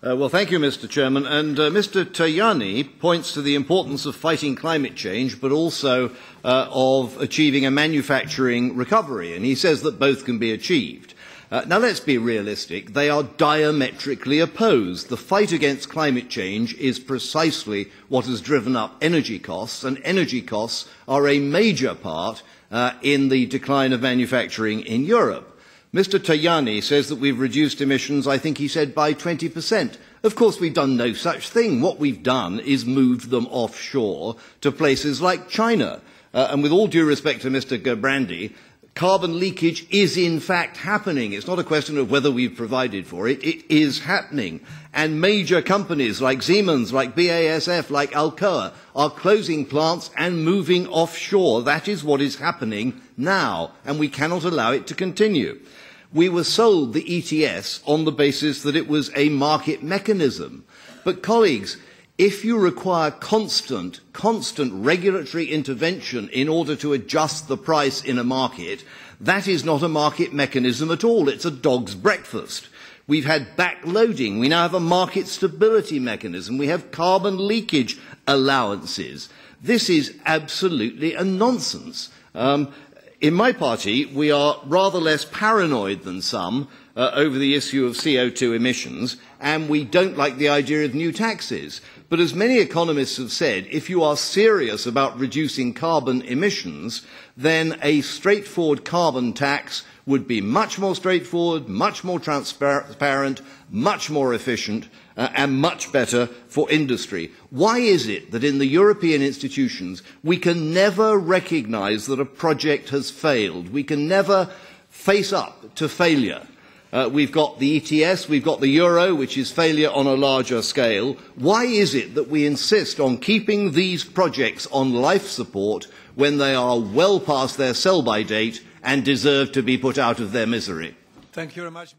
Well, thank you, Mr. Chairman. And Mr. Tajani points to the importance of fighting climate change, but also of achieving a manufacturing recovery. And he says that both can be achieved. Now, let's be realistic. They are diametrically opposed. The fight against climate change is precisely what has driven up energy costs, and energy costs are a major part in the decline of manufacturing in Europe. Mr. Tajani says that we've reduced emissions, I think he said, by 20%. Of course, we've done no such thing. What we've done is moved them offshore to places like China. And with all due respect to Mr. Gerbrandy, carbon leakage is in fact happening. It's not a question of whether we've provided for it. It is happening. And major companies like Siemens, like BASF, like Alcoa are closing plants and moving offshore. That is what is happening now, and we cannot allow it to continue. We were sold the ETS on the basis that it was a market mechanism. But colleagues, if you require constant regulatory intervention in order to adjust the price in a market, that is not a market mechanism at all. It's a dog's breakfast. We've had backloading. We now have a market stability mechanism. We have carbon leakage allowances. This is absolutely a nonsense. In my party, we are rather less paranoid than some over the issue of CO2 emissions, and we don't like the idea of new taxes. But as many economists have said, if you are serious about reducing carbon emissions, then a straightforward carbon tax would be much more straightforward, much more transparent, much more efficient, and much better for industry. Why is it that in the European institutions we can never recognise that a project has failed? We can never face up to failure. We've got the ETS, we've got the euro, which is failure on a larger scale. Why is it that we insist on keeping these projects on life support when they are well past their sell-by date and deserve to be put out of their misery? Thank you very much.